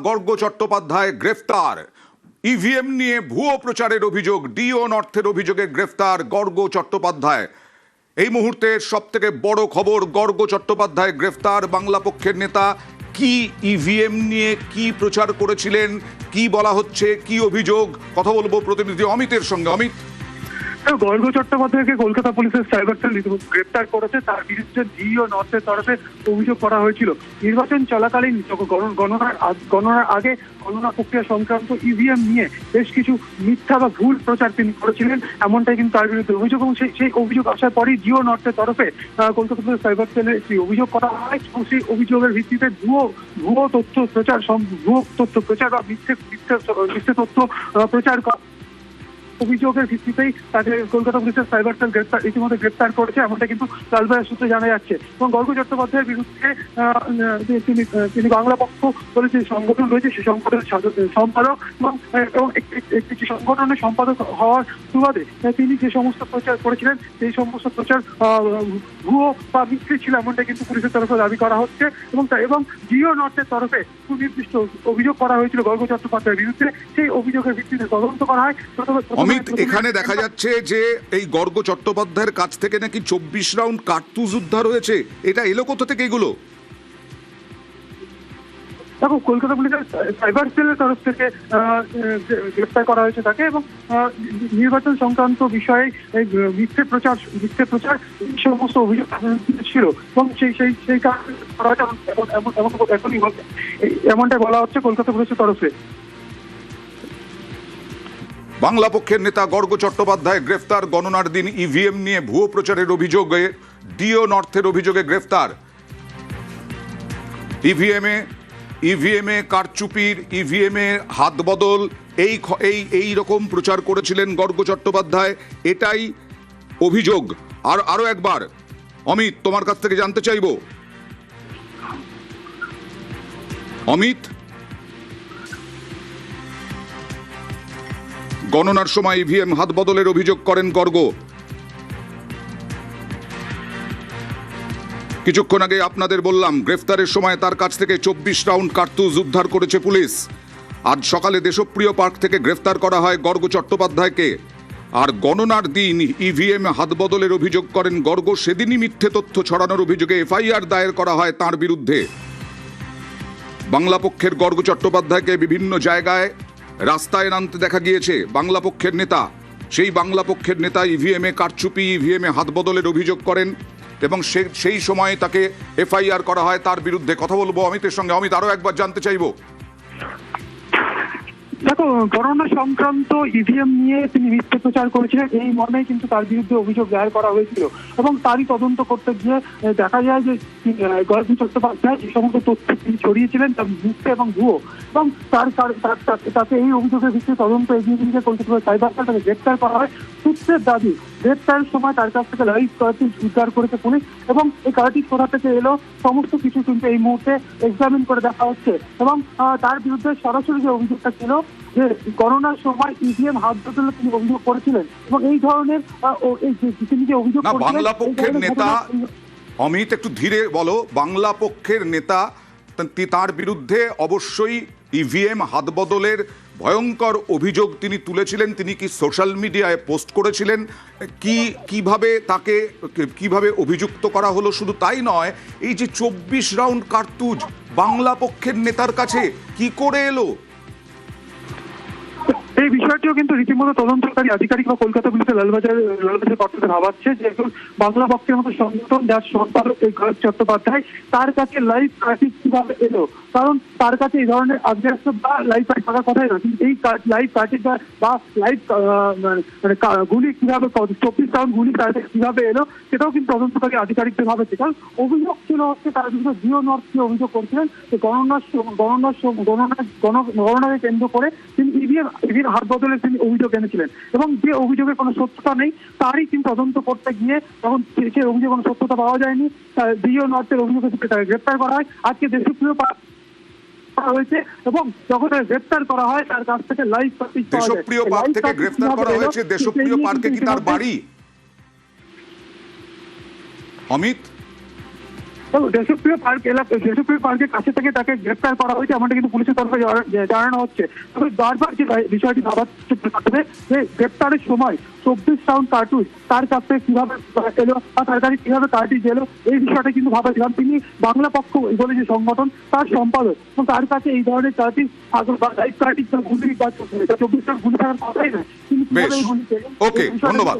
গর্গ চট্টোপাধ্যায় গ্রেফতার। ইভিএম নিয়ে ভুয়ো প্রচারের অভিযোগ, ডিও নর্থের অভিযোগে গ্রেফতার গর্গ চট্টোপাধ্যায়। এই মুহূর্তের সবথেকে বড় খবর, গর্গ চট্টোপাধ্যায় গ্রেফতার। বাংলা পক্ষের নেতা কি ইভিএম নিয়ে কি প্রচার করেছিলেন, কি বলা হচ্ছে, কি অভিযোগ, কথা বলবো প্রতিনিধি অমিতের সঙ্গে। অমিত, গর্গ চট্টোপাধ্যায়কে কলকাতা পুলিশের সাইবার সেল গ্রেপ্তার করেছে। তার বিরুদ্ধে ডিও নর্থের তরফে অভিযোগ করা হয়েছিল নির্বাচন চলাকালীন গণনার আগে গণনা প্রক্রিয়া সংক্রান্ত ইভিএম নিয়ে বেশ কিছু মিথ্যা বা ভুল প্রচার তিনি করেছিলেন, এমনটাই কিন্তু তার বিরুদ্ধে অভিযোগ। এবং সেই অভিযোগ আসার পরই ডিও নর্থের তরফে কলকাতা পুলিশ সাইবার সেলে একটি অভিযোগ করা হয় এবং সেই অভিযোগের ভিত্তিতে ভুয়ো তথ্য প্রচার বা মিথ্যে তথ্য প্রচার অভিযোগের ভিত্তিতেই তাকে কলকাতা পুলিশের সাইবার সেল ইতিমধ্যে গ্রেপ্তার করেছে, এমনটা কিন্তু লালবাজার সূত্রে জানা যাচ্ছে। এবং গর্গ চট্টোপাধ্যায়ের বিরুদ্ধে তিনি বাংলা পক্ষ বলে যে সংগঠন রয়েছে সেই সংগঠনের সম্পাদক এবং একটি সংগঠনের সম্পাদক হওয়ার সুবাদে তিনি যে সমস্ত প্রচার করেছিলেন সেই সমস্ত প্রচার ভুয়ো বা মিথ্যে ছিল, এমনটা কিন্তু পুলিশের তরফে দাবি করা হচ্ছে। এবং ডিও নর্থের তরফে সুনির্দিষ্ট অভিযোগ করা হয়েছিল গর্গ চট্টোপাধ্যায়ের বিরুদ্ধে। সেই অভিযোগের ভিত্তিতে তদন্ত করা হয়। এখানে দেখা যাচ্ছে যে এই গর্গ চট্টোপাধ্যায়ের কাছ থেকে নাকি 24 রাউন্ড কার্তুজ উদ্ধার হয়েছে। এটা এলো কোথা থেকে এগুলো? দেখো, কলকাতা পুলিশের সাইবার সেলের তরফ থেকে গ্রেফতার করা হয়েছে তাকে। এবং নির্বাচন সংক্রান্ত বিষয়ে মিথ্যে প্রচার সমস্ত অভিযোগ ছিল এবং সেই কারণে এমনটাই বলা হচ্ছে কলকাতা পুলিশের তরফে। বাংলা পক্ষের নেতা গর্গ চট্টোপাধ্যায় গ্রেফতার। গণনার দিন ইভিএম নিয়ে ভুয়ো প্রচারের অভিযোগে ডিও নর্থের অভিযোগে গ্রেফতার। ইভিএমে কারচুপির, ইভিএমে হাত বদল, এই রকম প্রচার করেছিলেন গর্গ চট্টোপাধ্যায়, এটাই অভিযোগ। আরো একবার অমিত, তোমার কাছ থেকে জানতে চাইব। অমিত, গণনার সময় ইভিএম হাত বদলের অভিযোগ করেন গর্গ। কিছুক্ষণ আগে আপনাদের বললাম গ্রেফতারের সময় তার কাছ থেকে 24 রাউন্ড কার্তুজ উদ্ধার করেছে পুলিশ। আজ সকালে দেশপ্রিয় পার্ক থেকে গ্রেফতার করা হয় গর্গ চট্টোপাধ্যায়কে। আর গণনার দিন ইভিএম হাত বদলের অভিযোগ করেন গর্গ। সেদিনই মিথ্যে তথ্য ছড়ানোর অভিযোগে এফআইআর দায়ের করা হয় তার বিরুদ্ধে। বাংলা পক্ষের গর্গ চট্টোপাধ্যায়কে বিভিন্ন জায়গায় রাস্তায় নামতে দেখা গিয়েছে বাংলা পক্ষের নেতা। সেই বাংলা পক্ষের নেতা ইভিএমে কারচুপি, ইভিএমে হাত বদলের অভিযোগ করেন এবং সেই সময় তাকে এফআইআর করা হয় তার বিরুদ্ধে। কথা বলবো অমিতের সঙ্গে। অমিত, আরো একবার জানতে চাইবো। দেখো, করোনা সংক্রান্ত ইভিএম নিয়ে তিনি মিথ্যে প্রচার করেছিলেন, এই মর্মেই কিন্তু তার বিরুদ্ধে অভিযোগ দায়ের করা হয়েছিল। এবং তারই তদন্ত করতে গিয়ে দেখা যায় যে গর্গ চট্টোপাধ্যায় যে সমস্ত তথ্য তিনি ছড়িয়েছিলেন তা মিথ্যে এবং ভুয়ো। এবং তাকে এই অভিযোগের ভিত্তিতে তদন্ত এগিয়ে নিয়ে কলকাতা সাইবার সেল তাকে গ্রেপ্তার করা হয়। সূত্রের দাবি, গ্রেপ্তারের সময় তার কাছ থেকে লাইভ কার্টিজ উদ্ধার করেছে পুলিশ এবং এই কার্টিজ কোথা থেকে এলো সমস্ত কিছু কিন্তু এই মুহূর্তে এক্সামিন করে দেখা হচ্ছে। এবং তার বিরুদ্ধে সরাসরি যে অভিযোগটা ছিল যে করোনার সময় ইভিএম হাত বদলে তিনি অভিযোগ করেছিলেন এবং এই ধরনের তিনি যে অভিযোগ করেছিলেন। বাংলা পক্ষের নেতা, অমিত একটু ধীরে বলো। বাংলা পক্ষের নেতা তার বিরুদ্ধে অবশ্যই ইভিএম হাত বদলের ভয়ঙ্কর অভিযোগ তিনি তুলেছিলেন। তিনি কি সোশ্যাল মিডিয়ায় পোস্ট করেছিলেন? কিভাবে অভিযুক্ত করা হলো? শুধু তাই নয়, এই যে 24 রাউন্ড কার্তুজ বাংলা পক্ষের নেতার কাছে কি করে এলো? এই বিষয়টিও কিন্তু রীতিমতো তদন্তকারী আধিকারিক বা কলকাতা পুলিশের লালবাজার কর্তৃপক্ষ ভাবাচ্ছে যে বাংলা পক্ষের মতো সংগঠন যার সম্পাদক এই গর্গ চট্টোপাধ্যায়, তার কাছে লাইভ কার্টিজ কিভাবে এলো। কারণ তার কাছে এই ধরনের আগ্রাস্য বা লাইভ কার্ড থাকার কথাই না, কিন্তু এই লাইভ কার্টিজ বা লাইভ গুলি কিভাবে 24 রাউন্ড গুলি তার কাছে কিভাবে এলো সেটাও কিন্তু তদন্তকারী আধিকারিকদের ভাবাচ্ছে। কারণ অভিযোগ ছিল হচ্ছে তার বিরুদ্ধে ডিও নর্থ অভিযোগ করছিলেন যে গণনাকে কেন্দ্র করে তিনি ইভিএম হাত বদলে তিনি অভিযোগ এনেছিলেন এবং যে অভিযোগে কোনো সত্যতা নেই তারই কিন্তু তদন্ত করতে গিয়ে তখন সে অভিযোগে কোনো সত্যতা পাওয়া যায়নি। ডিও নর্থের অভিযোগে তাকে গ্রেপ্তার করা হয়। আজকে দেশপ্রিয় হয়েছে এবং যখন গ্রেপ্তার করা হয় তার কাছ থেকে লাইভ কার্টিজ পাওয়া যায়। দেশপ্রিয় পার্ক থেকে গ্রেফতার করা হয়েছে। দেশপ্রিয় পার্কে কি তার বাড়ি? অমিত, এবং দেশপ্রিয় পার্ক এলাকা, দেশপ্রিয় পার্কের কাছে থেকে তাকে গ্রেপ্তার করা হয়েছে এমনটা কিন্তু পুলিশের তরফে জানানো হচ্ছে। তবে বারবার যে বিষয়টি ভাবার যে গ্রেপ্তারের সময় 24 রাউন্ড কার্তুজ তার কাছ থেকে কিভাবে এলো বা তার কাছে কিভাবে কার্তুজ এলো, এই বিষয়টা কিন্তু ভাবাছিলাম। তিনি বাংলা পক্ষ বলে যে সংগঠন তার সম্পাদক, এবং তার কাছে এই ধরনের কার্তুজ বা লাইভ কার্তুজ গুলি বা 24 রাউন্ড গুলি থাকার কথাই নয়। কিন্তু কিভাবে বেশ, এই গুলি পেলেন, ওকে, এই বিষয়টা ধন্যবাদ।